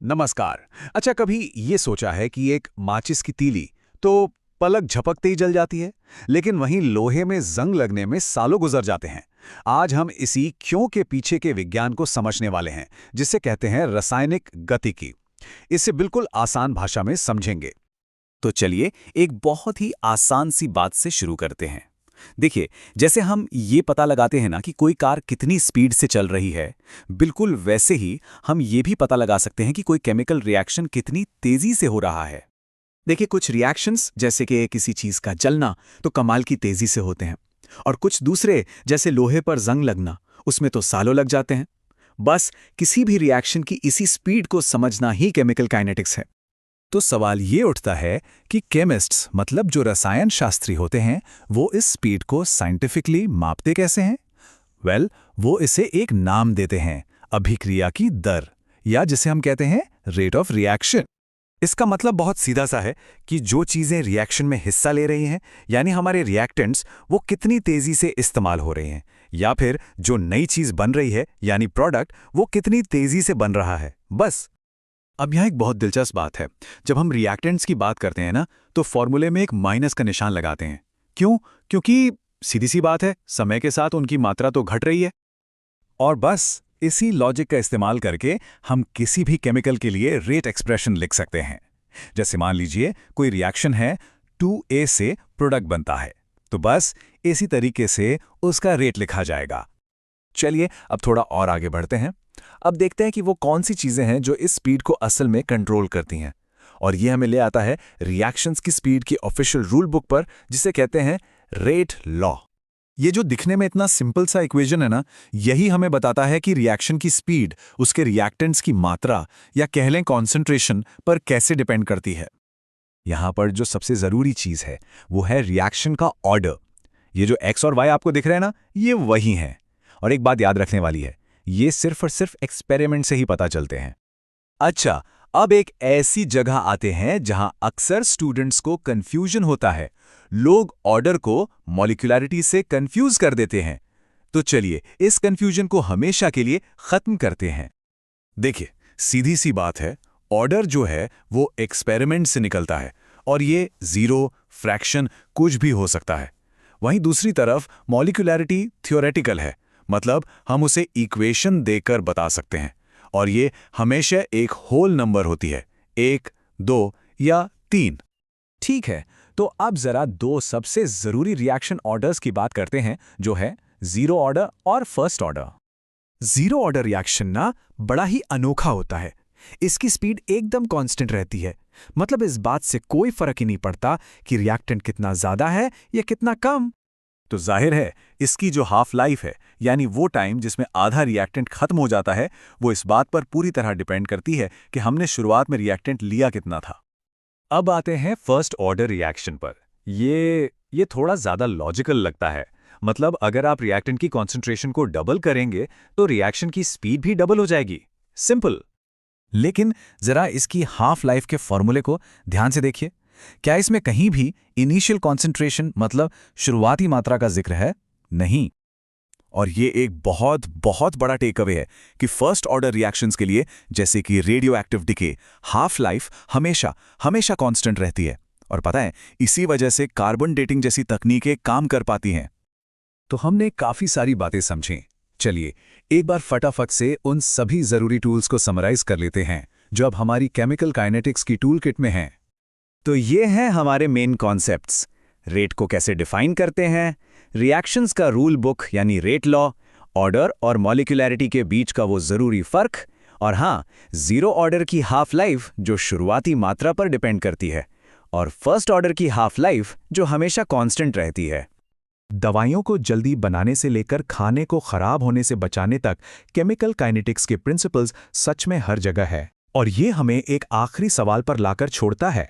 नमस्कार। अच्छा, कभी ये सोचा है कि एक माचिस की तीली तो पलक झपकते ही जल जाती है, लेकिन वहीं लोहे में जंग लगने में सालों गुजर जाते हैं। आज हम इसी क्यों के पीछे के विज्ञान को समझने वाले हैं, जिसे कहते हैं रासायनिक गतिकी। इसे बिल्कुल आसान भाषा में समझेंगे। तो चलिए एक बहुत ही आसान सी बात से शुरू करते हैं। देखिए, जैसे हम ये पता लगाते हैं ना कि कोई कार कितनी स्पीड से चल रही है, बिल्कुल वैसे ही हम ये भी पता लगा सकते हैं कि कोई केमिकल रिएक्शन कितनी तेजी से हो रहा है। देखिए, कुछ रिएक्शंस जैसे कि किसी चीज का जलना तो कमाल की तेजी से होते हैं, और कुछ दूसरे जैसे लोहे पर जंग लगना, उसमें तो सालों लग जाते हैं। बस किसी भी रिएक्शन की इसी स्पीड को समझना ही केमिकल काइनेटिक्स है। तो सवाल ये उठता है कि केमिस्ट्स मतलब जो रसायन शास्त्री होते हैं, वो इस स्पीड को साइंटिफिकली मापते कैसे हैं? वो इसे एक नाम देते हैं, अभिक्रिया की दर, या जिसे हम कहते हैं रेट ऑफ रिएक्शन। इसका मतलब बहुत सीधा सा है कि जो चीजें रिएक्शन में हिस्सा ले रही हैं, यानी हमारे रिएक्टेंट्स, वो कितनी तेजी से इस्तेमाल हो रहे हैं, या फिर जो नई चीज बन रही है यानी प्रोडक्ट, वो कितनी तेजी से बन रहा है, बस। अब यहाँ एक बहुत दिलचस्प बात है। जब हम रिएक्टेंट्स की बात करते हैं ना, तो फॉर्मूले में एक माइनस का निशान लगाते हैं। क्यों? क्योंकि सीधी सी बात है, समय के साथ उनकी मात्रा तो घट रही है। और बस इसी लॉजिक का इस्तेमाल करके हम किसी भी केमिकल के लिए रेट एक्सप्रेशन लिख सकते हैं। जैसे मान लीजिए कोई रिएक्शन है, 2A से प्रोडक्ट बनता है, तो बस इसी तरीके से उसका रेट लिखा जाएगा। चलिए अब थोड़ा और आगे बढ़ते हैं। अब देखते हैं कि वो कौन सी चीजें हैं जो इस स्पीड को असल में कंट्रोल करती हैं। और ये हमें ले आता है रिएक्शंस की स्पीड की ऑफिशियल रूल बुक पर, जिसे कहते हैं रेट लॉ। ये जो दिखने में इतना सिंपल सा इक्वेशन है ना, यही हमें बताता है कि रिएक्शन की स्पीड उसके रिएक्टेंट्स की मात्रा या कह लें कॉन्सेंट्रेशन पर कैसे डिपेंड करती है। यहां पर जो सबसे जरूरी चीज है वो है रिएक्शन का ऑर्डर। ये जो एक्स और वाई आपको दिख रहे हैं ना, ये वही हैं। और एक बात याद रखने वाली है, ये सिर्फ और सिर्फ एक्सपेरिमेंट से ही पता चलते हैं। अच्छा, अब एक ऐसी जगह आते हैं जहां अक्सर स्टूडेंट्स को कंफ्यूजन होता है। लोग ऑर्डर को मॉलिक्यूलैरिटी से कंफ्यूज कर देते हैं। तो चलिए इस कंफ्यूजन को हमेशा के लिए खत्म करते हैं। देखिए, सीधी सी बात है, ऑर्डर जो है वो एक्सपेरिमेंट से निकलता है, और ये जीरो, फ्रैक्शन कुछ भी हो सकता है। वहीं दूसरी तरफ मॉलिक्यूलैरिटी थ्योरेटिकल है, मतलब हम उसे इक्वेशन देकर बता सकते हैं, और ये हमेशा एक होल नंबर होती है, 1, 2 या 3। ठीक है, तो अब जरा दो सबसे जरूरी रिएक्शन ऑर्डर्स की बात करते हैं, जो है जीरो ऑर्डर और first order. Zero order reaction ना बड़ा ही अनोखा होता है। इसकी स्पीड एकदम कांस्टेंट रहती है, मतलब इस बात से कोई फर्क ही नहीं पड़ता कि रिएक्टेंट कितना ज्यादा है या कितना कम। तो जाहिर है इसकी जो हाफ लाइफ है, यानी वो टाइम जिसमें आधा रिएक्टेंट खत्म हो जाता है, वो इस बात पर पूरी तरह डिपेंड करती है कि हमने शुरुआत में रिएक्टेंट लिया कितना था। अब आते हैं फर्स्ट ऑर्डर रिएक्शन पर। ये थोड़ा ज्यादा लॉजिकल लगता है। मतलब अगर आप रिएक्टेंट की कॉन्सेंट्रेशन को डबल करेंगे तो रिएक्शन की स्पीड भी डबल हो जाएगी। सिंपल। लेकिन जरा इसकी हाफ लाइफ के फॉर्मूले को ध्यान से देखिए। क्या इसमें कहीं भी इनिशियल कॉन्सेंट्रेशन मतलब शुरुआती मात्रा का जिक्र है? नहीं। और ये एक बहुत बहुत बड़ा टेक अवे है कि फर्स्ट ऑर्डर रिएक्शंस के लिए, जैसे कि radio active decay, half life हमेशा हमेशा कांस्टेंट रहती है। और पता है, इसी वजह से कार्बन डेटिंग जैसी तकनीकें काम कर पाती हैं। तो हमने काफी सारी बातें समझी। चलिए एक बार फटाफट से उन सभी जरूरी टूल्स को समराइज कर लेते हैं जो अब हमारी केमिकल काइनेटिक्स की टूल किट में हैं। तो ये हैं हमारे मेन कॉन्सेप्ट्स। रेट को कैसे डिफाइन करते हैं, रिएक्शंस का रूल बुक यानी रेट लॉ, ऑर्डर और मॉलिक्यूलैरिटी के बीच का वो जरूरी फर्क, और हाँ, जीरो ऑर्डर की हाफ लाइफ जो शुरुआती मात्रा पर डिपेंड करती है, और फर्स्ट ऑर्डर की हाफ लाइफ जो हमेशा कांस्टेंट रहती है। दवाइयों को जल्दी बनाने से लेकर खाने को खराब होने से बचाने तक केमिकल काइनेटिक्स के प्रिंसिपल्स सच में हर जगह है। और ये हमें एक आखिरी सवाल पर लाकर छोड़ता है।